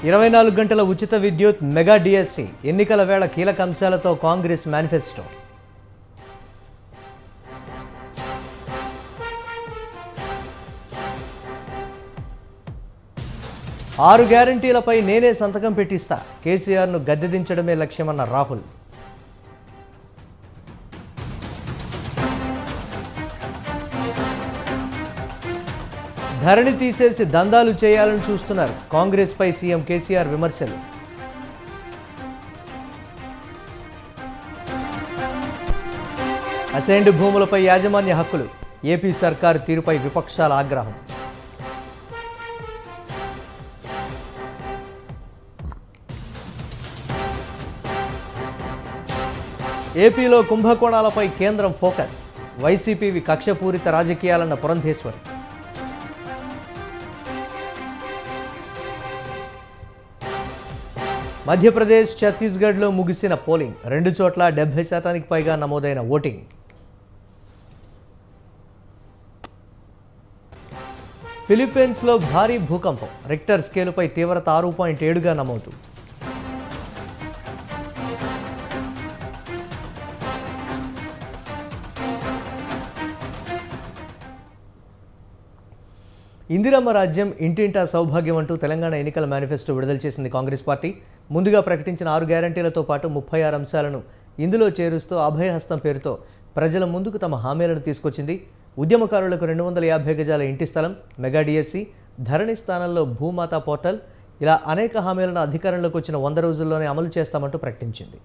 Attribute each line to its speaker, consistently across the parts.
Speaker 1: ఇరవై గంటల ఉచిత విద్యుత్ మెగా డిఎస్సి ఎన్నికల వేళ కీలక అంశాలతో కాంగ్రెస్ మేనిఫెస్టో. ఆరు గ్యారంటీలపై నేనే సంతకం పెట్టిస్తా, కేసీఆర్ను గద్దెదించడమే లక్ష్యమన్న రాహుల్. ధరణి తీసేసి దందాలు చేయాలని చూస్తున్నారు, కాంగ్రెస్పై సీఎం కేసీఆర్ విమర్శలు. అసైన్డ్ భూములపై యాజమాన్య హక్కులు, ఏపీ సర్కారు తీరుపై విపక్షాల ఆగ్రహం. ఏపీలో కుంభకోణాలపై కేంద్రం ఫోకస్, వైసీపీవి కక్షపూరిత రాజకీయాలన్న పురంధేశ్వరి. మధ్యప్రదేశ్, ఛత్తీస్గఢ్లో ముగిసిన పోలింగ్, 2 చోట్ల 70% పైగా నమోదైన ఓటింగ్. ఫిలిప్పీన్స్లో భారీ భూకంపం, రిక్టర్ స్కేలుపై తీవ్రత 6.7గా నమోదు. ఇందిరమ్మ రాజ్యం, ఇంటింటా సౌభాగ్యం అంటూ తెలంగాణ ఎన్నికల మేనిఫెస్టో విడుదల చేసింది కాంగ్రెస్ పార్టీ. ముందుగా ప్రకటించిన 6 గ్యారంటీలతో పాటు 36 అంశాలను ఇందులో చేరుస్తూ అభయహస్తం పేరుతో ప్రజల ముందుకు తమ హామీలను తీసుకొచ్చింది. ఉద్యమకారులకు 250 గజాల ఇంటి స్థలం, మెగా డిఎస్సి, ధరణి స్థానంలో భూమాతా పోర్టల్, ఇలా అనేక హామీలను అధికారంలోకి వచ్చిన 100 రోజుల్లోనే అమలు చేస్తామంటూ ప్రకటించింది.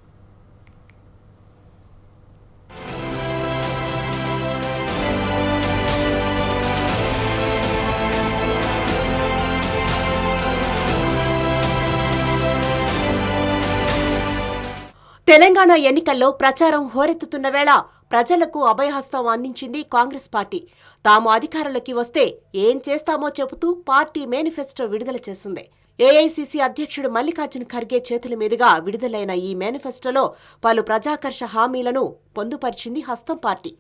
Speaker 2: తెలంగాణ ఎన్నికల్లో ప్రచారం హోరెత్తుతున్న వేళ ప్రజలకు అభయహస్తం అందించింది కాంగ్రెస్ పార్టీ. తాము అధికారంలోకి వస్తే ఏం చేస్తామో చెబుతూ పార్టీ మేనిఫెస్టో విడుదల చేసింది. ఏఐసీసీ అధ్యక్షుడు మల్లికార్జున ఖర్గే చేతుల మీదుగా విడుదలైన ఈ మేనిఫెస్టోలో పలు ప్రజాకర్ష హామీలను పొందుపరిచింది హస్తం పార్టీ.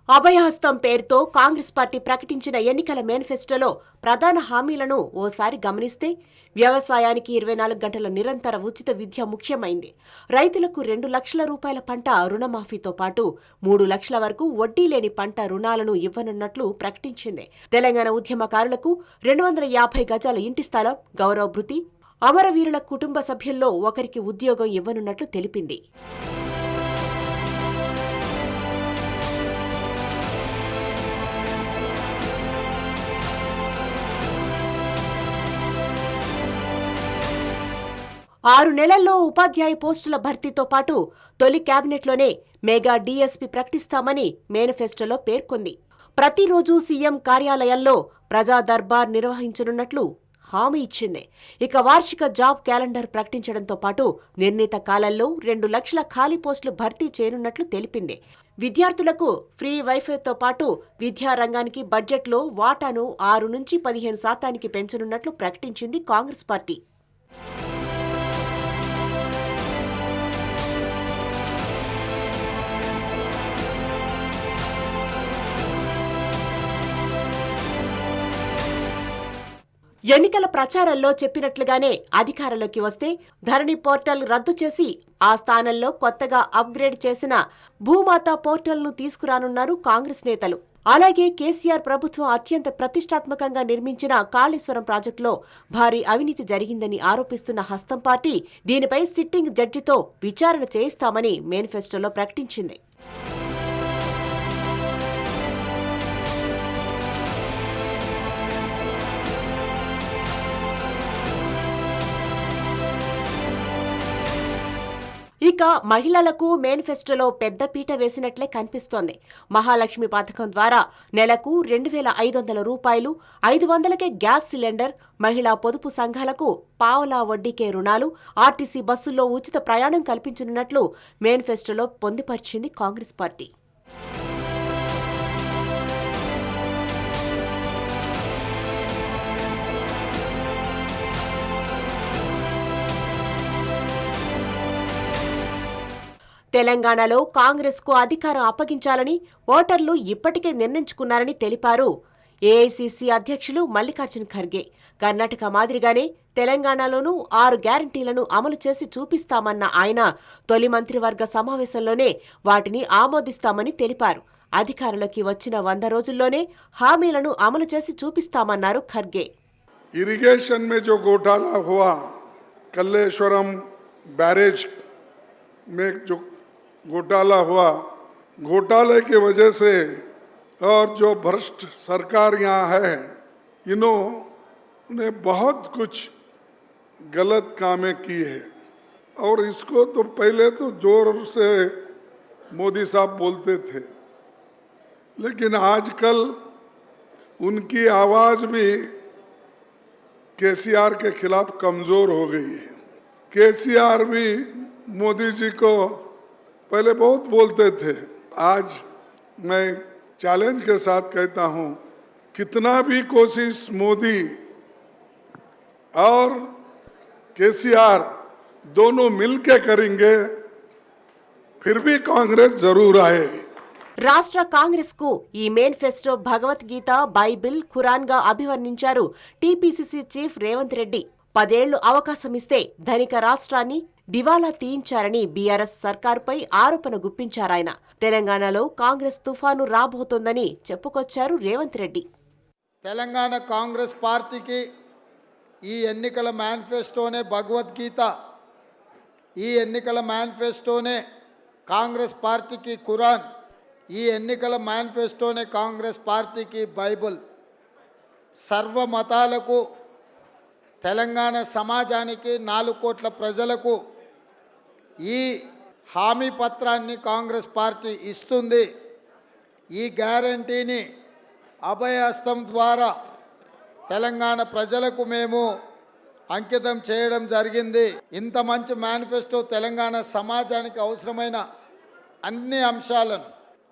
Speaker 2: అభయహస్తం పేరుతో కాంగ్రెస్ పార్టీ ప్రకటించిన ఎన్నికల మేనిఫెస్టోలో ప్రధాన హామీలను ఓసారి గమనిస్తే, వ్యవసాయానికి 24 గంటల నిరంతర ఉచిత విద్య ముఖ్యమైంది. రైతులకు 2 లక్షల రూపాయల పంట రుణమాఫీతో పాటు 3 లక్షల వరకు వడ్డీ లేని పంట రుణాలను ఇవ్వనున్నట్లు ప్రకటించింది. తెలంగాణ ఉద్యమకారులకు 250 గజాల ఇంటి స్థలం, గౌరవ భృతి, అమరవీరుల కుటుంబ సభ్యుల్లో ఒకరికి ఉద్యోగం ఇవ్వనున్నట్లు తెలిపింది. ఆరు నెలల్లో ఉపాధ్యాయ పోస్టుల భర్తీతో పాటు తొలి కేబినెట్లోనే మెగా డీఎస్పీ ప్రకటిస్తామని మేనిఫెస్టోలో పేర్కొంది. ప్రతిరోజు సీఎం కార్యాలయంలో ప్రజా దర్బార్ నిర్వహించనున్నట్లు హామీ ఇచ్చింది. ఇక వార్షిక జాబ్ క్యాలెండర్ ప్రకటించడంతో పాటు నిర్ణీత కాలంలో 2 లక్షల ఖాళీ పోస్టులు భర్తీ చేయనున్నట్లు తెలిపింది. విద్యార్థులకు ఫ్రీ వైఫైతో పాటు విద్యారంగానికి బడ్జెట్లో వాటాను 6 నుంచి 15% పెంచనున్నట్లు ప్రకటించింది కాంగ్రెస్ పార్టీ. ఎన్నికల ప్రచారంలో చెప్పినట్లుగానే అధికారంలోకి వస్తే ధరణి పోర్టల్ రద్దు చేసి ఆ స్థానంలో కొత్తగా అప్గ్రేడ్ చేసిన భూమాతా పోర్టల్ను తీసుకురానున్నారు కాంగ్రెస్ నేతలు. అలాగే కేసీఆర్ ప్రభుత్వం అత్యంత ప్రతిష్టాత్మకంగా నిర్మించిన కాళేశ్వరం ప్రాజెక్టులో భారీ అవినీతి జరిగిందని ఆరోపిస్తున్న హస్తం పార్టీ దీనిపై సిట్టింగ్ జడ్జితో విచారణ చేయిస్తామని మేనిఫెస్టోలో ప్రకటించింది. ఇక మహిళలకు మేనిఫెస్టోలో పెద్ద పీట వేసినట్లే కనిపిస్తోంది. మహాలక్ష్మి పథకం ద్వారా నెలకు 2,500 రూపాయలు, 500కే గ్యాస్ సిలిండర్, మహిళా పొదుపు సంఘాలకు పావలా వడ్డీకే రుణాలు, ఆర్టీసీ బస్సుల్లో ఉచిత ప్రయాణం కల్పించనున్నట్లు మేనిఫెస్టోలో పొందుపరిచింది కాంగ్రెస్ పార్టీ. తెలంగాణలో కాంగ్రెస్కు అధికారం అప్పగించాలని ఓటర్లు ఇప్పటికే నిర్ణయించుకున్నారని తెలిపారు ఏఐసీసీ అధ్యక్షులు మల్లికార్జున్ ఖర్గే. కర్ణాటక మాదిరిగానే తెలంగాణలోనూ 6 గ్యారంటీలను అమలు చేసి చూపిస్తామన్న ఆయన తొలి మంత్రివర్గ సమావేశంలోనే వాటిని ఆమోదిస్తామని తెలిపారు. అధికారంలోకి వచ్చిన 100 రోజుల్లోనే హామీలను అమలు చేసి చూపిస్తామన్నారు ఖర్గే.
Speaker 3: इरिगेशन में जो घोटाला हुआ, कल्लेश्वरम बैरेज में जो घोटाला हुआ, घोटाले की वजह से और जो भ्रष्ट सरकार यहाँ है, इन्होंने बहुत कुछ गलत कामें की है और इसको तो पहले तो जोर से मोदी साहब बोलते थे, लेकिन आजकल उनकी आवाज़ भी केसीआर के खिलाफ कमज़ोर हो गई है। केसीआर भी मोदी जी को पहले बहुत बोलते थे। आज मैं चैलेंज के साथ कहता हूं, कितना भी कोशिश मोदी और केसीआर दोनों मिलके करेंगे, फिर भी कांग्रेस जरूर आएगी.
Speaker 2: రాష్ట్ర కాంగ్రెస్ కు ఈ మేనిఫెస్టో భగవద్గీత, బైబిల్, ఖురాన్గా అభివర్ణించారు టీపీసీసీ చీఫ్ రేవంత్ రెడ్డి. 10 ఏళ్లు అవకాశమిస్తే ధనిక రాష్ట్రాన్ని దివాలా తీయించారని బీఆర్ఎస్ సర్కారుపై ఆరోపణ గుప్పించారాయన. తెలంగాణలో కాంగ్రెస్ తుఫాను రాబోతోందని చెప్పుకొచ్చారు రేవంత్ రెడ్డి.
Speaker 4: తెలంగాణ కాంగ్రెస్ పార్టీకి ఈ ఎన్నికల మేనిఫెస్టోనే భగవద్గీత, ఈ ఎన్నికల మేనిఫెస్టోనే కాంగ్రెస్ పార్టీకి ఖురాన్, ఈ ఎన్నికల మేనిఫెస్టోనే కాంగ్రెస్ పార్టీకి బైబుల్. సర్వ మతాలకు, తెలంగాణ సమాజానికి, 4 కోట్ల ప్రజలకు ఈ హామీ పత్రాన్ని కాంగ్రెస్ పార్టీ ఇస్తుంది. ఈ గ్యారంటీని అభయహస్తం ద్వారా తెలంగాణ ప్రజలకు మేము అంకితం చేయడం జరిగింది. ఇంత మంచి మేనిఫెస్టో తెలంగాణ సమాజానికి అవసరమైన అన్ని అంశాలను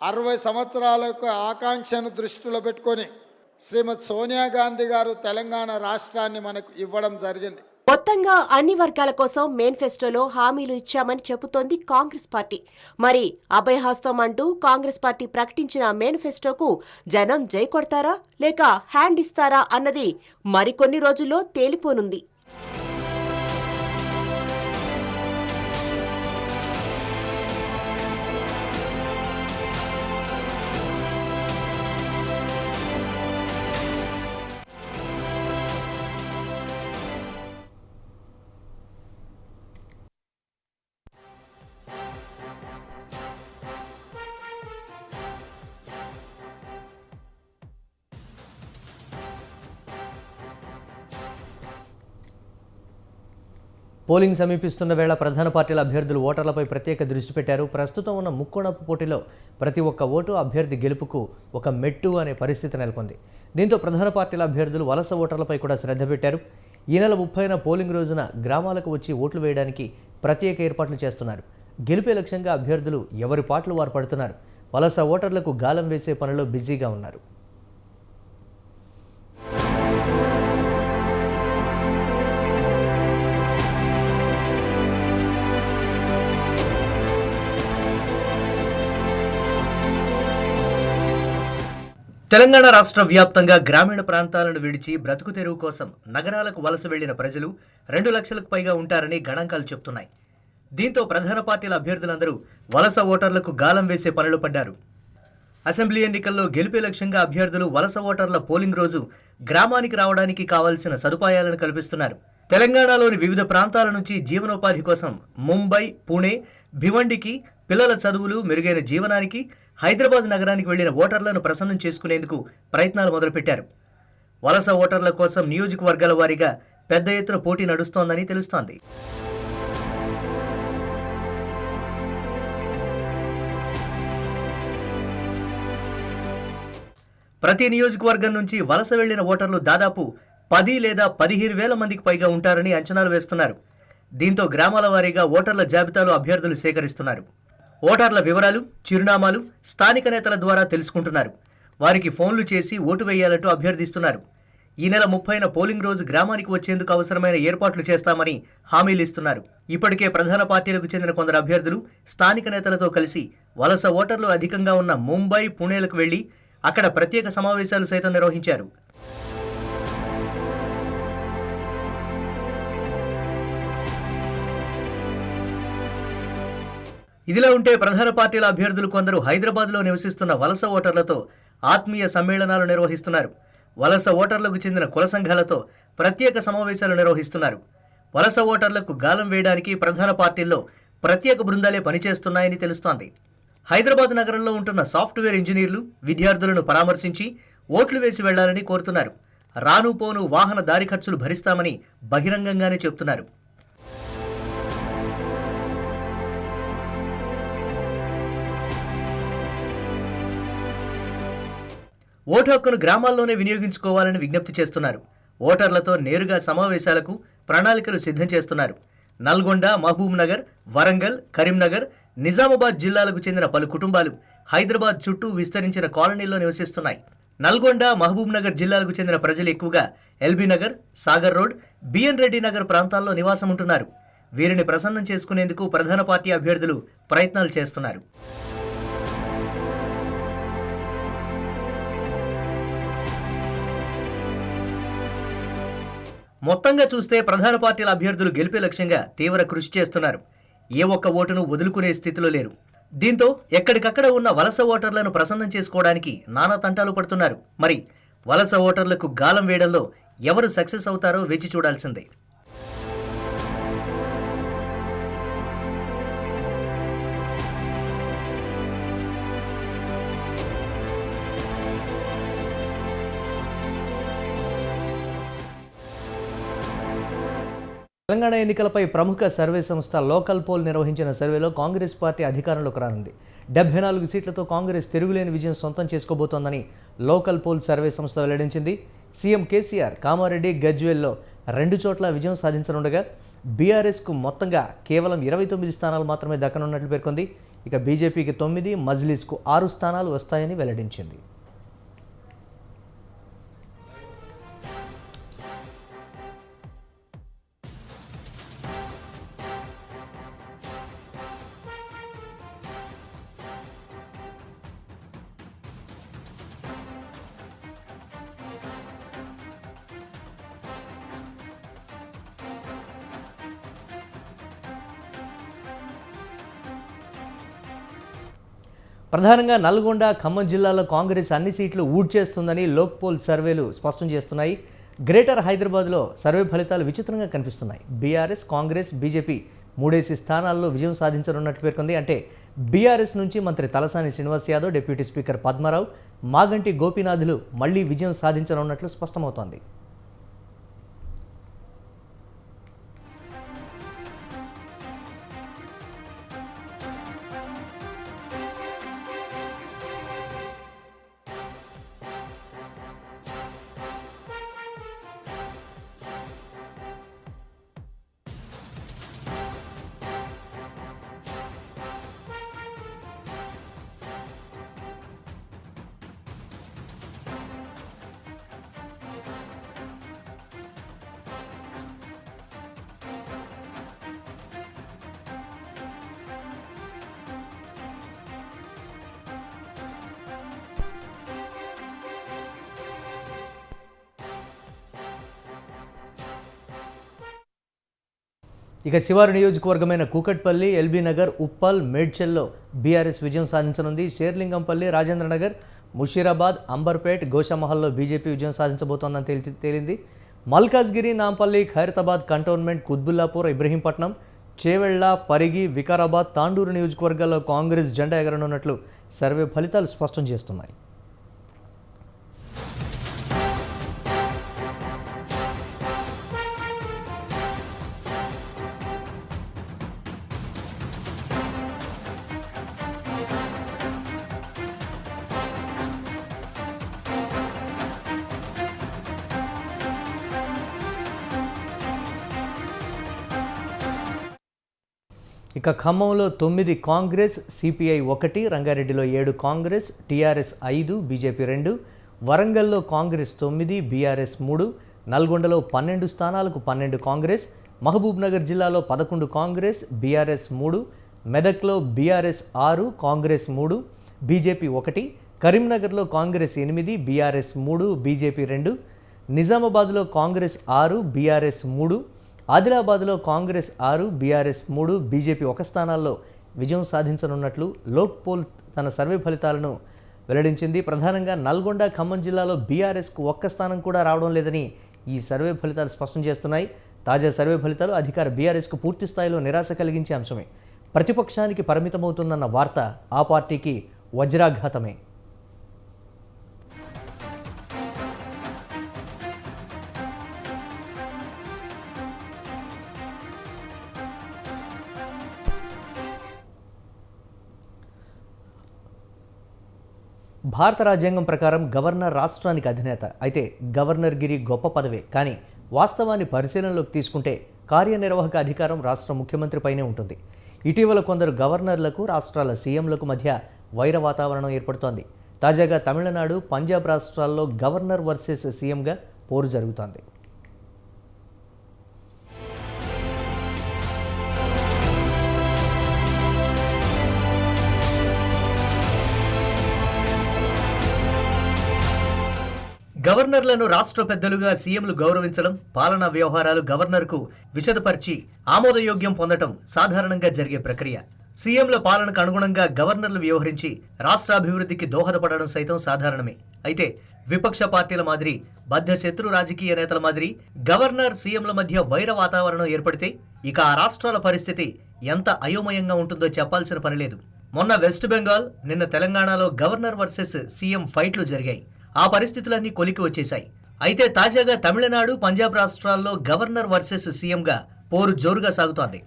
Speaker 4: 60 సంవత్సరాల యొక్క ఆకాంక్షను దృష్టిలో పెట్టుకొని శ్రీమతి సోనియా గాంధీ గారు తెలంగాణ రాష్ట్రాన్ని మనకు ఇవ్వడం జరిగింది.
Speaker 2: మొత్తంగా అన్ని వర్గాల కోసం మేనిఫెస్టోలో హామీలు ఇచ్చామని చెబుతోంది కాంగ్రెస్ పార్టీ. మరి అభయహస్తం అంటూ కాంగ్రెస్ పార్టీ ప్రకటించిన మేనిఫెస్టోకు జనం జై కొడతారా లేక హ్యాండ్ ఇస్తారా అన్నది మరికొన్ని రోజుల్లో తేలిపోనుంది.
Speaker 1: పోలింగ్ సమీపిస్తున్న వేళ ప్రధాన పార్టీల అభ్యర్థులు ఓటర్లపై ప్రత్యేక దృష్టి పెట్టారు. ప్రస్తుతం ఉన్న ముక్కోణపు పోటీలో ప్రతి ఒక్క ఓటు అభ్యర్థి గెలుపుకు ఒక మెట్టు అనే పరిస్థితి నెలకొంది. దీంతో ప్రధాన పార్టీల అభ్యర్థులు వలస ఓటర్లపై కూడా శ్రద్ధ పెట్టారు. ఈ నెల 30న పోలింగ్ రోజున గ్రామాలకు వచ్చి ఓట్లు వేయడానికి ప్రత్యేక ఏర్పాట్లు చేస్తున్నారు. గెలిపే లక్ష్యంగా అభ్యర్థులు ఎవరి పాటలు వారు పడుతున్నారు. వలస ఓటర్లకు గాలం వేసే పనిలో బిజీగా ఉన్నారు. తెలంగాణ రాష్ట్ర వ్యాప్తంగా గ్రామీణ ప్రాంతాలను విడిచి బ్రతుకు తెరువు కోసం నగరాలకు వలస వెళ్లిన ప్రజలు 2 లక్షలకు పైగా ఉంటారని గణాంకాలు చెబుతున్నాయి. దీంతో ప్రధాన పార్టీల అభ్యర్థులందరూ వలస ఓటర్లకు గాలం వేసే పనులు పడ్డారు. అసెంబ్లీ ఎన్నికల్లో గెలిపే లక్ష్యంగా అభ్యర్థులు వలస ఓటర్ల పోలింగ్ రోజు గ్రామానికి రావడానికి కావాల్సిన సదుపాయాలను కల్పిస్తున్నారు. తెలంగాణలోని వివిధ ప్రాంతాల నుంచి జీవనోపాధి కోసం ముంబై, పుణె, భివండికి, పిల్లల చదువులు, మెరుగైన జీవనానికి హైదరాబాద్ నగరానికి వెళ్లిన ఓటర్లను ప్రసన్నం చేసుకునేందుకు ప్రయత్నాలు మొదలుపెట్టారు. వలస ఓటర్ల కోసం నియోజకవర్గాల వారీగా పెద్ద ఎత్తున పోటీ నడుస్తోందని తెలుస్తోంది. ప్రతి నియోజకవర్గం నుంచి వలస వెళ్లిన ఓటర్లు దాదాపు 10 లేదా 15,000 మందికి పైగా ఉంటారని అంచనాలు వేస్తున్నారు. దీంతో గ్రామాల వారీగా ఓటర్ల జాబితాలో అభ్యర్థులు సేకరిస్తున్నారు. ఓటర్ల వివరాలు, చిరునామాలు స్థానిక నేతల ద్వారా తెలుసుకుంటున్నారు. వారికి ఫోన్లు చేసి ఓటు వేయాలంటూ అభ్యర్థిస్తున్నారు. ఈ నెల 30న పోలింగ్ రోజు గ్రామానికి వచ్చేందుకు అవసరమైన ఏర్పాట్లు చేస్తామని హామీలు ఇస్తున్నారు. ఇప్పటికే ప్రధాన పార్టీలకు చెందిన కొందరు అభ్యర్థులు స్థానిక నేతలతో కలిసి వలస ఓటర్లు అధికంగా ఉన్న ముంబై, పుణేలకు వెళ్లి అక్కడ ప్రత్యేక సమావేశాలు సైతం నిర్వహించారు. ఇదిలా ఉంటే ప్రధాన పార్టీల అభ్యర్థులు కొందరు హైదరాబాద్లో నివసిస్తున్న వలస ఓటర్లతో ఆత్మీయ సమ్మేళనాలు నిర్వహిస్తున్నారు. వలస ఓటర్లకు చెందిన కుల సంఘాలతో ప్రత్యేక సమావేశాలు నిర్వహిస్తున్నారు. వలస ఓటర్లకు గాలం వేయడానికి ప్రధాన పార్టీల్లో ప్రత్యేక బృందాలే పనిచేస్తున్నాయని తెలుస్తోంది. హైదరాబాద్ నగరంలో ఉంటున్న సాఫ్ట్వేర్ ఇంజనీర్లు విద్యార్థులను పరామర్శించి ఓట్లు వేసి వెళ్లాలని కోరుతున్నారు. రాను పోను వాహన దారి ఖర్చులు భరిస్తామని బహిరంగంగానే చెబుతున్నారు. ఓటు హక్కును గ్రామాల్లోనే వినియోగించుకోవాలని విజ్ఞప్తి చేస్తున్నారు. ఓటర్లతో నేరుగా సమావేశాలకు ప్రణాళికలు సిద్ధం చేస్తున్నారు. నల్గొండ, మహబూబ్ నగర్, వరంగల్, కరీంనగర్, నిజామాబాద్ జిల్లాలకు చెందిన పలు కుటుంబాలు హైదరాబాద్ చుట్టూ విస్తరించిన కాలనీల్లో నివసిస్తున్నాయి. నల్గొండ, మహబూబ్ నగర్ జిల్లాలకు చెందిన ప్రజలు ఎక్కువగా L B Nagar, Sagar road, B N Reddy Nagar ప్రాంతాల్లో నివాసం ఉంటున్నారు. వీరిని ప్రసన్నం చేసుకునేందుకు ప్రధాన పార్టీ అభ్యర్థులు ప్రయత్నాలు చేస్తున్నారు. మొత్తంగా చూస్తే ప్రధాన పార్టీల అభ్యర్థులు గెలిపే లక్ష్యంగా తీవ్ర కృషి చేస్తున్నారు. ఏ ఒక్క ఓటును వదులుకునే స్థితిలో లేరు. దీంతో ఎక్కడికక్కడ ఉన్న వలస ఓటర్లను ప్రసన్నం చేసుకోవడానికి నానా తంటాలు పడుతున్నారు. మరి వలస ఓటర్లకు గాలం వేయడంలో ఎవరు సక్సెస్ అవుతారో వేచి చూడాల్సిందే. తెలంగాణ ఎన్నికలపై ప్రముఖ సర్వే సంస్థ లోకల్ పోల్ నిర్వహించిన సర్వేలో కాంగ్రెస్ పార్టీ అధికారంలోకి రానుంది. 74 సీట్లతో కాంగ్రెస్ తిరుగులేని విజయం సొంతం చేసుకోబోతోందని లోకల్ పోల్ సర్వే సంస్థ వెల్లడించింది. సీఎం కేసీఆర్ కామారెడ్డి, గజ్వేల్లో 2 చోట్ల విజయం సాధించనుండగా బీఆర్ఎస్కు మొత్తంగా కేవలం 29 స్థానాలు మాత్రమే దక్కనున్నట్లు పేర్కొంది. ఇక బీజేపీకి 9, మజ్లిస్కు 6 స్థానాలు వస్తాయని వెల్లడించింది. ప్రధానంగా నల్గొండ, ఖమ్మం జిల్లాలో కాంగ్రెస్ అన్ని సీట్లు ఊడ్చేస్తుందని లోక్ పోల్ సర్వేలు స్పష్టం చేస్తున్నాయి. గ్రేటర్ హైదరాబాద్లో సర్వే ఫలితాలు విచిత్రంగా కనిపిస్తున్నాయి. బీఆర్ఎస్, కాంగ్రెస్, బీజేపీ 3 స్థానాల్లో విజయం సాధించనున్నట్లు పేర్కొంది. అంటే బీఆర్ఎస్ నుంచి మంత్రి తలసాని శ్రీనివాస్ యాదవ్, డిప్యూటీ స్పీకర్ పద్మారావు, మాగంటి గోపీనాథులు మళ్లీ విజయం సాధించనున్నట్లు స్పష్టమవుతోంది. ఇక చివరి నియోజకవర్గమైన కూకట్పల్లి, ఎల్బీ నగర్, ఉప్పల్, మేడ్చల్లో బీఆర్ఎస్ విజయం సాధించనుంది. షేర్లింగంపల్లి, రాజేంద్రనగర్, ముషీరాబాద్, అంబర్పేట్, గోషామహల్లో బీజేపీ విజయం సాధించబోతోందని తేలింది. మల్కాజ్గిరి, నాంపల్లి, ఖైరతాబాద్ కంటోన్మెంట్, కుత్బుల్లాపూర్, ఇబ్రహీంపట్నం, చేవెళ్ల, పరిగి, వికారాబాద్, తాండూరు నియోజకవర్గాల్లో కాంగ్రెస్ జెండా ఎగరనున్నట్లు సర్వే ఫలితాలు స్పష్టం చేస్తున్నాయి. ఇక ఖమ్మంలో 9 Congress, CPI 1, రంగారెడ్డిలో 7 Congress, TRS 5, BJP 2, వరంగల్లో కాంగ్రెస్ 9, బీఆర్ఎస్ 3, నల్గొండలో 12 స్థానాలకు 12 కాంగ్రెస్, మహబూబ్ నగర్ జిల్లాలో 11 కాంగ్రెస్, బీఆర్ఎస్ 3, మెదక్లో బీఆర్ఎస్ 6, కాంగ్రెస్ 3, బీజేపీ 1, కరీంనగర్లో కాంగ్రెస్ 8, బీఆర్ఎస్ 3, బీజేపీ 2, నిజామాబాద్లో కాంగ్రెస్ 6, బీఆర్ఎస్ 3, ఆదిలాబాద్లో కాంగ్రెస్ 6, బీఆర్ఎస్ 3, బీజేపీ 1 స్థానాల్లో విజయం సాధించనున్నట్లు లోక్పోల్ తన సర్వే ఫలితాలను వెల్లడించింది. ప్రధానంగా నల్గొండ, ఖమ్మం జిల్లాలో బీఆర్ఎస్కు 1 స్థానం కూడా రావడం లేదని ఈ సర్వే ఫలితాలు స్పష్టం చేస్తున్నాయి. తాజా సర్వే ఫలితాలు అధికార బీఆర్ఎస్కు పూర్తి స్థాయిలో నిరాశ కలిగించే అంశమే. ప్రతిపక్షానికి పరిమితమవుతున్న వార్త ఆ పార్టీకి వజ్రాఘాతమే. భారత రాజ్యాంగం ప్రకారం గవర్నర్ రాష్ట్రానికి అధినేత. అయితే గవర్నర్ గిరి గొప్ప పదవే, కానీ వాస్తవాన్ని పరిశీలనలోకి తీసుకుంటే కార్యనిర్వాహక అధికారం రాష్ట్ర ముఖ్యమంత్రిపైనే ఉంటుంది. ఇటీవల కొందరు గవర్నర్లకు, రాష్ట్రాల సీఎంలకు మధ్య వైర వాతావరణం ఏర్పడుతోంది. తాజాగా తమిళనాడు, పంజాబ్ రాష్ట్రాల్లో గవర్నర్ వర్సెస్ సీఎంగా పోరు జరుగుతోంది. గవర్నర్లను రాష్ట్ర పెద్దలుగా సీఎంలు గౌరవించడం, పాలనా వ్యవహారాలు గవర్నర్కు విశదపరిచి ఆమోదయోగ్యం పొందడం సాధారణంగా జరిగే ప్రక్రియ. సీఎంల పాలనకు అనుగుణంగా గవర్నర్లు వ్యవహరించి రాష్ట్రాభివృద్ధికి దోహదపడడం సైతం సాధారణమే. అయితే విపక్ష పార్టీల మాదిరి, బద్ధ శత్రు రాజకీయ నేతల మాదిరి గవర్నర్, సీఎంల మధ్య వైర వాతావరణం ఏర్పడితే ఇక ఆ రాష్ట్రాల పరిస్థితి ఎంత అయోమయంగా ఉంటుందో చెప్పాల్సిన పనిలేదు. మొన్న వెస్ట్ బెంగాల్, నిన్న తెలంగాణలో గవర్నర్ వర్సెస్ సీఎం ఫైట్లు జరిగాయి. ఆ పరిస్థితులన్నీ కొలికి వచ్చేశాయి. అయితే తాజాగా తమిళనాడు, పంజాబ్ రాష్ట్రాల్లో గవర్నర్ వర్సెస్ సీఎంగా పోరు జోరుగా సాగుతోంది.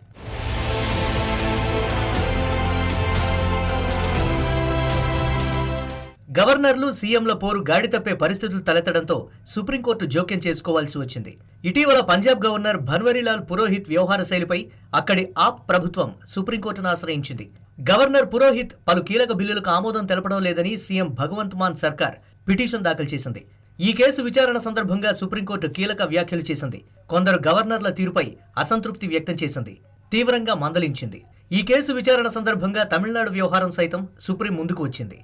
Speaker 1: గవర్నర్లు, సీఎంల పోరు గాడి తప్పే పరిస్థితులు తలెత్తడంతో సుప్రీంకోర్టు జోక్యం చేసుకోవాల్సి వచ్చింది. ఇటీవల పంజాబ్ గవర్నర్ భన్వరీలాల్ పురోహిత్ వ్యవహార శైలిపై అక్కడి ఆప్ ప్రభుత్వం సుప్రీంకోర్టును ఆశ్రయించింది. గవర్నర్ పురోహిత్ పలు కీలక బిల్లులకు ఆమోదం తెలపడం లేదని సీఎం భగవంత్ మాన్ సర్కార్ పిటిషన్ దాఖలు చేసింది. ఈ కేసు విచారణ సందర్భంగా సుప్రీంకోర్టు కీలక వ్యాఖ్యలు చేసింది. కొందరు గవర్నర్ల తీరుపై అసంతృప్తి వ్యక్తం చేసింది, తీవ్రంగా మందలించింది. ఈ కేసు విచారణ సందర్భంగా తమిళనాడు వ్యవహారం సైతం సుప్రీం ముందుకు వచ్చింది.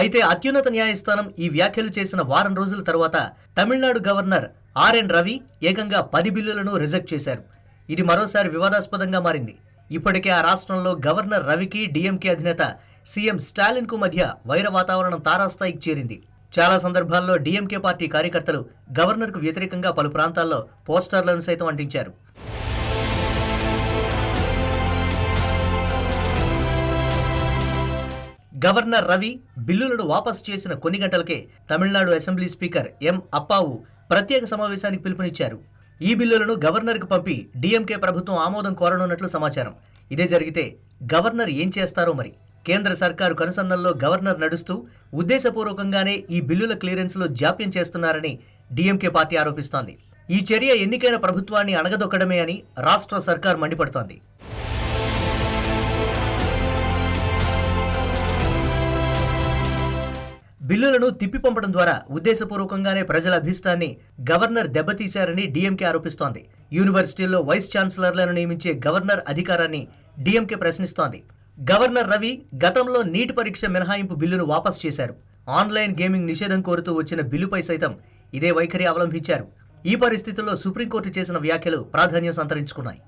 Speaker 1: అయితే అత్యున్నత న్యాయస్థానం ఈ వ్యాఖ్యలు చేసిన వారం రోజుల తర్వాత తమిళనాడు గవర్నర్ ఆర్ఎన్ రవి ఏకంగా 10 బిల్లులను రిజెక్ట్ చేశారు. ఇది మరోసారి వివాదాస్పదంగా మారింది. ఇప్పటికే ఆ రాష్ట్రంలో గవర్నర్ రవికి, డీఎంకే అధినేత సీఎం స్టాలిన్కు మధ్య వైర వాతావరణం తారాస్థాయికి చేరింది. చాలా సందర్భాల్లో డీఎంకే పార్టీ కార్యకర్తలు గవర్నర్కు వ్యతిరేకంగా పలు ప్రాంతాల్లో పోస్టర్లను సైతం అంటించారు. గవర్నర్ రవి బిల్లులను వాపసు చేసిన కొన్ని గంటలకే తమిళనాడు అసెంబ్లీ స్పీకర్ ఎం అప్పావు ప్రత్యేక సమావేశానికి పిలుపునిచ్చారు. ఈ బిల్లులను గవర్నర్కు పంపి డీఎంకే ప్రభుత్వం ఆమోదం కోరనున్నట్లు సమాచారం. ఇదే జరిగితే గవర్నర్ ఏం చేస్తారో మరి. కేంద్ర సర్కారు కనుసన్నల్లో గవర్నర్ నడుస్తూ ఉద్దేశపూర్వకంగానే ఈ బిల్లుల క్లియరెన్స్లో జాప్యం చేస్తున్నారని డీఎంకే పార్టీ ఆరోపిస్తోంది. ఈ చర్య ఎన్నికైన ప్రభుత్వాన్ని అణగదొక్కడమే అని రాష్ట్ర సర్కార్ మండిపడుతోంది. బిల్లులను తిప్పిపంపడం ద్వారా ఉద్దేశపూర్వకంగానే ప్రజల అభిష్టాన్ని గవర్నర్ దెబ్బతీశారని డీఎంకే ఆరోపిస్తోంది. యూనివర్సిటీల్లో వైస్ ఛాన్సలర్లను నియమించే గవర్నర్ అధికారాన్ని డీఎంకే ప్రశ్నిస్తోంది. గవర్నర్ రవి గతంలో నీట్ పరీక్ష మినహాయింపు బిల్లును వాపసు చేశారు. ఆన్లైన్ గేమింగ్ నిషేధం కోరుతూ వచ్చిన బిల్లుపై సైతం ఇదే వైఖరి అవలంబించారు. ఈ పరిస్థితుల్లో సుప్రీంకోర్టు చేసిన వ్యాఖ్యలు ప్రాధాన్యం సంతరించుకున్నాయి.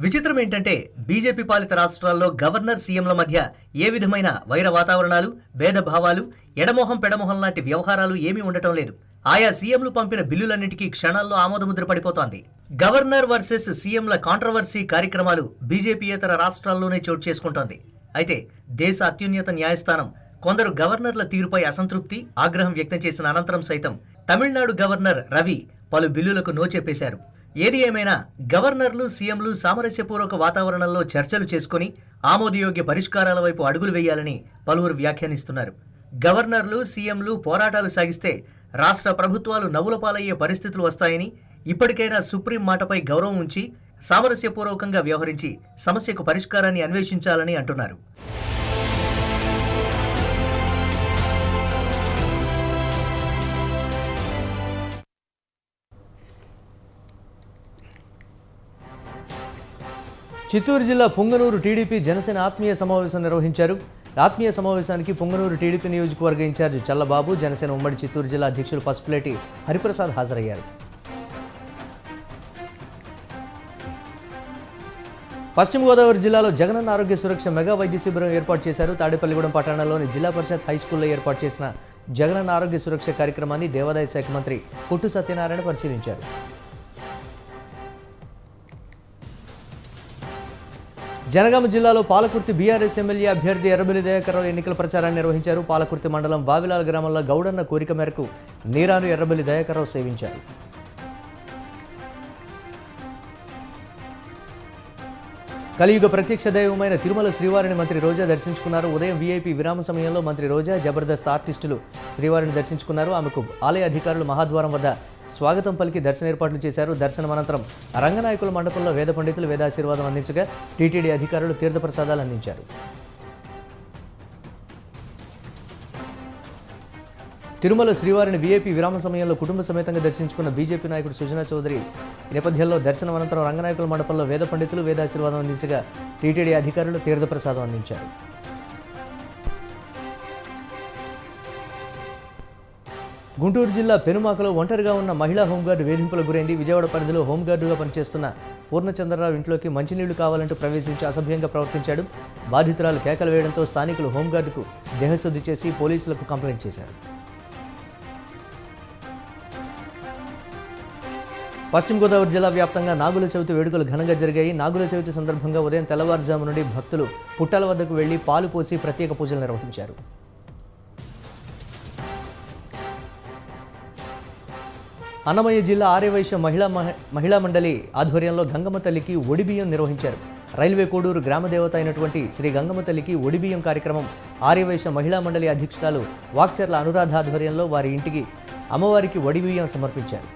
Speaker 1: విచిత్రం ఏంటంటే బీజేపీ పాలిత రాష్ట్రాల్లో గవర్నర్, సీఎంల మధ్య ఏ విధమైన వైర వాతావరణాలు, భేదభావాలు, ఎడమొహం పెడమొహం లాంటి వ్యవహారాలు ఏమీ ఉండటం లేదు. ఆయా సీఎంలు పంపిన బిల్లులన్నిటికీ క్షణాల్లో ఆమోదముద్ర పడిపోతోంది. గవర్నర్ వర్సెస్ సీఎంల కాంట్రవర్సీ కార్యక్రమాలు బీజేపీయేతర రాష్ట్రాల్లోనే చోటు చేసుకుంటోంది. అయితే దేశ అత్యున్నత న్యాయస్థానం కొందరు గవర్నర్ల తీరుపై అసంతృప్తి, ఆగ్రహం వ్యక్తం చేసిన అనంతరం సైతం తమిళనాడు గవర్నర్ రవి పలు బిల్లులకు నో చెప్పేశారు. ఏది ఏమైనా గవర్నర్లు సీఎంలు సామరస్యపూర్వక వాతావరణంలో చర్చలు చేసుకుని ఆమోదయోగ్య పరిష్కారాల వైపు అడుగులు వేయాలని పలువురు వ్యాఖ్యానిస్తున్నారు. గవర్నర్లు సీఎంలు పోరాటాలు సాగిస్తే రాష్ట్ర ప్రభుత్వాలు నవ్వుల పాలయ్యే పరిస్థితులు వస్తాయని, ఇప్పటికైనా సుప్రీం మాటపై గౌరవం ఉంచి సామరస్యపూర్వకంగా వ్యవహరించి సమస్యకు పరిష్కారాన్ని అన్వేషించాలని అంటున్నారు. చిత్తూరు జిల్లా పుంగనూరు టీడీపీ జనసేన ఆత్మీయ సమావేశం నిర్వహించారు. ఆత్మీయ సమావేశానికి పుంగనూరు టీడీపీ నియోజకవర్గ ఇన్ఛార్జ్ చల్లబాబు, జనసేన ఉమ్మడి చిత్తూరు జిల్లా అధ్యక్షులు పసుపులేటి హరిప్రసాద్ హాజరయ్యారు. పశ్చిమ గోదావరి జిల్లాలో జగనన్న ఆరోగ్య సురక్ష మెగా వైద్య శిబిరం ఏర్పాటు చేశారు. తాడేపల్లిగూడెం పట్టణంలోని జిల్లా పరిషత్ హైస్కూల్లో ఏర్పాటు చేసిన జగనన్న ఆరోగ్య సురక్ష కార్యక్రమాన్ని దేవాదాయ శాఖ మంత్రి పుట్టు సత్యనారాయణ పరిశీలించారు. జనగామ జిల్లాలో పాలకుర్తి బీఆర్ఎస్ ఎమ్మెల్యే అభ్యర్థి ఎర్రబెల్లి దయాకర్రావు ఎన్నికల ప్రచారాన్ని నిర్వహించారు. పాలకుర్తి మండలం వావిలాల గ్రామంలో గౌడన్న కోరిక మేరకు నీరాను ఎర్రబెల్లి దయాకర్రావు సేవించారు. కలియుగ ప్రత్యక్ష దైవమైన తిరుమల శ్రీవారిని మంత్రి రోజా దర్శించుకున్నారు. ఉదయం వీఐపీ విరామ సమయంలో మంత్రి రోజా జబర్దస్త్ ఆర్టిస్టులు శ్రీవారిని దర్శించుకున్నారు. ఆమెకు ఆలయ అధికారులు మహాద్వారం వద్ద స్వాగతం పలికి దర్శన ఏర్పాట్లు చేశారు. దర్శనం అనంతరం రంగనాయకుల మండపంలో వేద పండితులు వేదాశీర్వాదం అందించగా టీటీడీ అధికారులు తీర్థప్రసాదాలు అందించారు. తిరుమల శ్రీవారిని వీఐపీ విరామ సమయంలో కుటుంబ సమేతంగా దర్శించుకున్న బీజేపీ నాయకుడు సుజనా చౌదరి నేపథ్యంలో దర్శనం అనంతరం రంగనాయకుల మండపంలో వేద పండితులు వేదాశీర్వాదం అందించగా టీటీడీ అధికారులు తీర్థప్రసాదం అందించారు. గుంటూరు జిల్లా పెనుమాకలో ఒంటరిగా ఉన్న మహిళా హోంగార్డు వేధింపులకు గురైంది. విజయవాడ పరిధిలో హోంగార్డుగా పనిచేస్తున్న పూర్ణచంద్రరావు ఇంట్లోకి మంచినీళ్లు కావాలంటూ ప్రవేశించి అసభ్యంగా ప్రవర్తించాడు. బాధితురాలు కేకలు వేయడంతో స్థానికులు హోంగార్డుకు దేహశుద్ధి చేసి పోలీసులకు కంప్లైంట్ చేశారు. పశ్చిమ గోదావరి జిల్లా వ్యాప్తంగా నాగుల చవితి వేడుకలు ఘనంగా జరిగాయి. నాగుల చవితి సందర్భంగా ఉదయం తెల్లవారుజాము నుండి భక్తులు పుట్టాల వద్దకు వెళ్లి పాలు పోసి ప్రత్యేక పూజలు నిర్వహించారు. అన్నమయ్య జిల్లా ఆర్యవైశ్య మహిళా మండలి ఆధ్వర్యంలో గంగమ్మ తల్లికి ఒడిబియ్యం నిర్వహించారు. రైల్వే కోడూరు గ్రామదేవత అయినటువంటి శ్రీ గంగమ్మ తల్లికి ఒడిబియ్యం కార్యక్రమం ఆర్యవైశ్య మహిళా మండలి అధ్యక్షురాలు వాక్చర్ల అనురాధ ఆధ్వర్యంలో వారి ఇంటికి అమ్మవారికి ఒడిబియ్యం సమర్పించారు.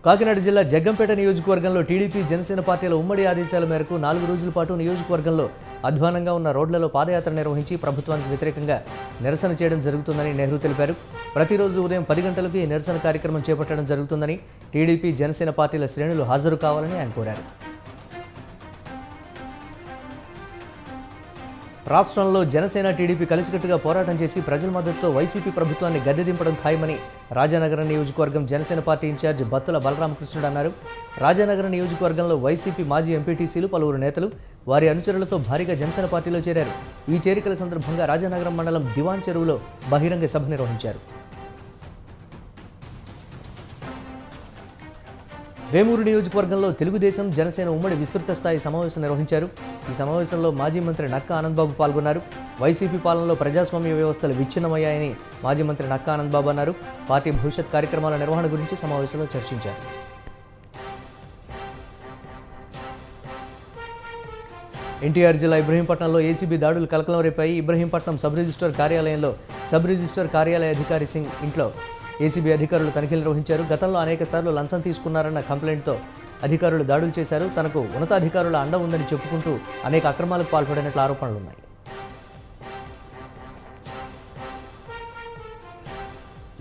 Speaker 1: కాకినాడ జిల్లా జగ్గంపేట నియోజకవర్గంలో టీడీపీ జనసేన పార్టీల ఉమ్మడి ఆదేశాల మేరకు 4 రోజుల పాటు నియోజకవర్గంలో అధ్వానంగా ఉన్న రోడ్లలో పాదయాత్ర నిర్వహించి ప్రభుత్వానికి వ్యతిరేకంగా నిరసన చేయడం జరుగుతుందని నెహ్రూ తెలిపారు. ప్రతిరోజు ఉదయం 10 గంటలకు ఈ నిరసన కార్యక్రమం చేపట్టడం జరుగుతుందని టీడీపీ జనసేన పార్టీల శ్రేణులు హాజరు కావాలని ఆయన కోరారు. రాష్ట్రంలో జనసేన టీడీపీ కలిసికట్టుగా పోరాటం చేసి ప్రజల మద్దతుతో వైసీపీ ప్రభుత్వాన్ని గద్దెదింపడం ఖాయమని రాజానగరం నియోజకవర్గం జనసేన పార్టీ ఇన్ఛార్జ్ బత్తుల బలరామకృష్ణుడు అన్నారు. రాజానగరం నియోజకవర్గంలో వైసీపీ మాజీ ఎంపీటీసీలు పలువురు నేతలు వారి అనుచరులతో భారీగా జనసేన పార్టీలో చేరారు. ఈ చేరికల సందర్భంగా రాజానగరం మండలం దివాన్ చెరువులో బహిరంగ సభ నిర్వహించారు. వేమూరు నియోజకవర్గంలో తెలుగుదేశం జనసేన ఉమ్మడి విస్తృత స్థాయి సమావేశం నిర్వహించారు. ఈ సమావేశంలో మాజీ మంత్రి నక్కా ఆనందబాబు పాల్గొన్నారు. వైసీపీ పాలనలో ప్రజాస్వామ్య వ్యవస్థలు విచ్ఛిన్నమయ్యాయని మాజీ మంత్రి నక్కా ఆనందబాబు అన్నారు. పార్టీ భవిష్యత్ కార్యక్రమాల నిర్వహణ గురించి సమావేశంలో చర్చించారు. ఎన్టీఆర్ జిల్లా ఇబ్రహీంపట్నంలో ఏసీబీ దాడులు కలకలం రేపాయి. ఇబ్రహీంపట్నం సబ్ రిజిస్టర్ కార్యాలయంలో సబ్ రిజిస్టర్ కార్యాలయ అధికారి సింగ్ ఇంట్లో ఏసీబీ అధికారులు తనిఖీలు నిర్వహించారు. గతంలో అనేక సార్లు లంచం తీసుకున్నారన్న కంప్లైంట్తో అధికారులు దాడులు చేశారు. తనకు ఉన్నతాధికారుల అండ ఉందని చెప్పుకుంటూ అనేక అక్రమాలకు పాల్పడినట్లు ఆరోపణలున్నాయి.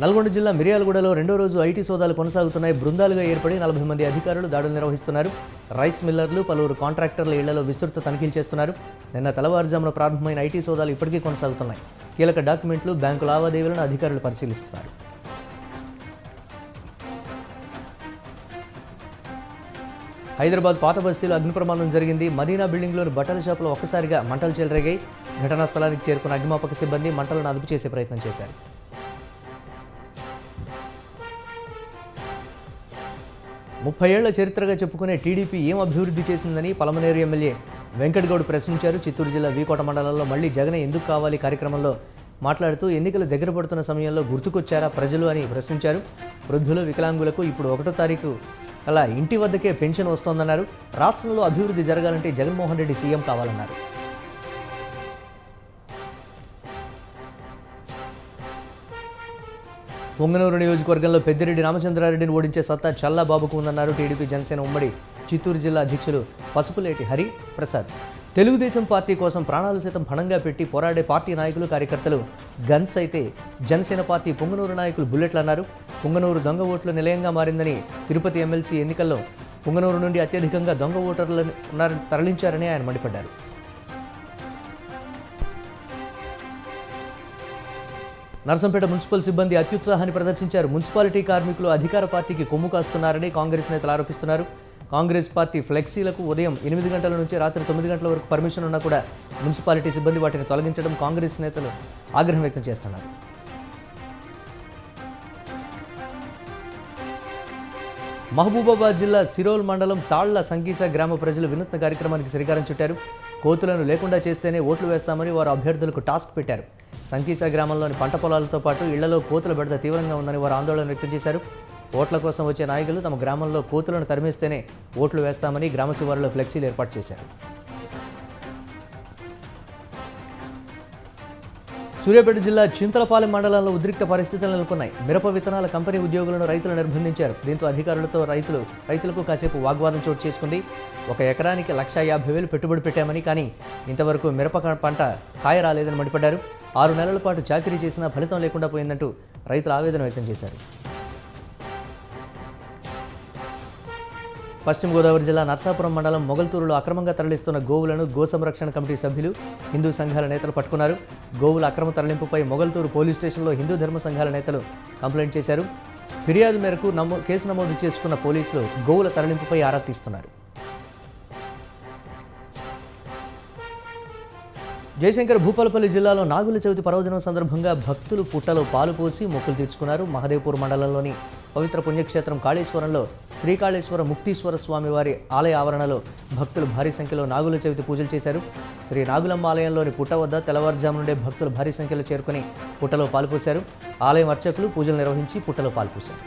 Speaker 1: నల్గొండ జిల్లా మిర్యాలగూడలో 2వ రోజు ఐటీ సోదాలు కొనసాగుతున్నాయి. బృందాలుగా ఏర్పడి 40 మంది అధికారులు దాడులు నిర్వహిస్తున్నారు. రైస్ మిల్లర్లు పలువురు కాంట్రాక్టర్ల ఇళ్లలో విస్తృత తనిఖీలు చేస్తున్నారు. నిన్న తెల్లవారుజామున ప్రారంభమైన ఐటీ సోదాలు ఇప్పటికీ కొనసాగుతున్నాయి. కీలక డాక్యుమెంట్లు, బ్యాంకు లావాదేవీలను అధికారులు పరిశీలిస్తున్నారు. హైదరాబాద్ పాత బస్తీలో అగ్ని ప్రమాదం జరిగింది. మదీనా బిల్డింగ్లోని బట్టల షాపులో ఒక్కసారిగా మంటలు చెలరేగాయి. ఘటనా స్థలానికి చేరుకున్న అగ్నిమాపక సిబ్బంది మంటలను అదుపు చేసే ప్రయత్నం చేశారు. 30 ఏళ్ల చరిత్రగా చెప్పుకునే టీడీపీ ఏం అభివృద్ధి చేసిందని పలమనేరు ఎమ్మెల్యే వెంకటగౌడ్ ప్రశ్నించారు. చిత్తూరు జిల్లా వీకోట మండలంలో మళ్లీ జగనే ఎందుకు కావాలి కార్యక్రమంలో మాట్లాడుతూ ఎన్నికలు దగ్గర పడుతున్న సమయంలో గుర్తుకొచ్చారా ప్రజలు అని ప్రశ్నించారు. వృద్ధులు, వికలాంగులకు ఇప్పుడు 1వ తారీఖు అలా ఇంటి వద్దకే పెన్షన్ వస్తోందన్నారు. రాష్ట్రంలో అభివృద్ధి జరగాలంటే జగన్మోహన్ రెడ్డి సీఎం కావాలన్నారు. పొంగనూరు నియోజకవర్గంలో పెద్దిరెడ్డి రామచంద్రారెడ్డిని ఓడించే సత్తా చల్లాబాబుకు ఉందన్నారు టీడీపీ జనసేన ఉమ్మడి చిత్తూరు జిల్లా అధ్యక్షులు పసుపులేటి హరి ప్రసాద్. తెలుగుదేశం పార్టీ కోసం ప్రాణాలు సైతం పణంగా పెట్టి పోరాడే పార్టీ నాయకులు, కార్యకర్తలు గన్స్ అయితే జనసేన పార్టీ పొంగనూరు నాయకులు బుల్లెట్లు అన్నారు. పొంగనూరు దొంగ ఓట్ల నిలయంగా మారిందని, తిరుపతి ఎమ్మెల్సీ ఎన్నికల్లో పొంగనూరు నుండి అత్యధికంగా దొంగ ఓటర్లను తరలించారని ఆయన మండిపడ్డారు. నర్సంపేట మున్సిపల్ సిబ్బంది అత్యుత్సాహాన్ని ప్రదర్శించారు. మున్సిపాలిటీ కార్మికులు అధికార పార్టీకి కొమ్ము కాస్తున్నారని కాంగ్రెస్ నేతలు ఆరోపిస్తున్నారు. కాంగ్రెస్ పార్టీ ఫ్లెక్సీలకు ఉదయం 8 గంటల నుంచి రాత్రి 9 గంటల వరకు పర్మిషన్ ఉన్నా కూడా మున్సిపాలిటీ సిబ్బంది వాటిని తొలగించడం కాంగ్రెస్ నేతలు ఆగ్రహం వ్యక్తం చేస్తున్నారు. మహబూబాబాద్ జిల్లా సిరోల్ మండలం తాళ్ల సంకీస గ్రామ ప్రజలు వినూత్న కార్యక్రమానికి శ్రీకారం చుట్టారు. కోతులను లేకుండా చేస్తేనే ఓట్లు వేస్తామని వారు అభ్యర్థులకు టాస్క్ పెట్టారు. సంకీస గ్రామంలోని పంట పొలాలతో పాటు ఇళ్లలో కోతుల బెడద తీవ్రంగా ఉందని వారు ఆందోళన వ్యక్తం చేశారు. ఓట్ల కోసం వచ్చే నాయకులు తమ గ్రామంలో కోతులను తరిమేస్తేనే ఓట్లు వేస్తామని గ్రామ శివారులో ఫ్లెక్సీలు ఏర్పాటు చేశారు. సూర్యాపేట జిల్లా చింతలపాలెం మండలంలో ఉద్రిక్త పరిస్థితులు నెలకొన్నాయి. మిరప విత్తనాల కంపెనీ ఉద్యోగులను రైతులు నిర్బంధించారు. దీంతో అధికారులతో రైతులకు కాసేపు వాగ్వాదం చోటు చేసుకుంది. 1 ఎకరానికి 1,50,000 పెట్టుబడి పెట్టామని, కానీ ఇంతవరకు మిరప పంట కాయ రాలేదని మండిపడ్డారు. 6 నెలల పాటు చాకరీ చేసినా ఫలితం లేకుండా పోయిందంటూ రైతులు ఆవేదన వ్యక్తం చేశారు. పశ్చిమ గోదావరి జిల్లా నర్సాపురం మండలం మొగల్తూరులో అక్రమంగా తరలిస్తున్న గోవులను గో సంరక్షణ కమిటీ సభ్యులు, హిందూ సంఘాల నేతలు పట్టుకున్నారు. గోవుల అక్రమ తరలింపుపై మొగల్తూరు పోలీస్ స్టేషన్లో హిందూ ధర్మ సంఘాల నేతలు కంప్లైంట్ చేశారు. ఫిర్యాదు మేరకు కేసు నమోదు చేసుకున్న పోలీసులు గోవుల తరలింపుపై ఆరా తీస్తున్నారు. జయశంకర్ భూపాలపల్లి జిల్లాలో నాగుల చవితి పర్వదినం సందర్భంగా భక్తులు పుట్టలో పాలు పోసి మొక్కులు తీర్చుకున్నారు. మహదేవ్పూర్ మండలంలోని పవిత్ర పుణ్యక్షేత్రం కాళేశ్వరంలో శ్రీకాళేశ్వర ముక్తీశ్వర స్వామి వారి ఆలయ ఆవరణలో భక్తులు భారీ సంఖ్యలో నాగుల చవితి పూజలు చేశారు. శ్రీ నాగులమ్మ ఆలయంలోని పుట్ట వద్ద తెల్లవారుజాము నుండే భక్తులు భారీ సంఖ్యలో చేరుకుని పుట్టలో పాలు పోశారు. ఆలయం అర్చకులు పూజలు నిర్వహించి పుట్టలో పాలు పోశారు.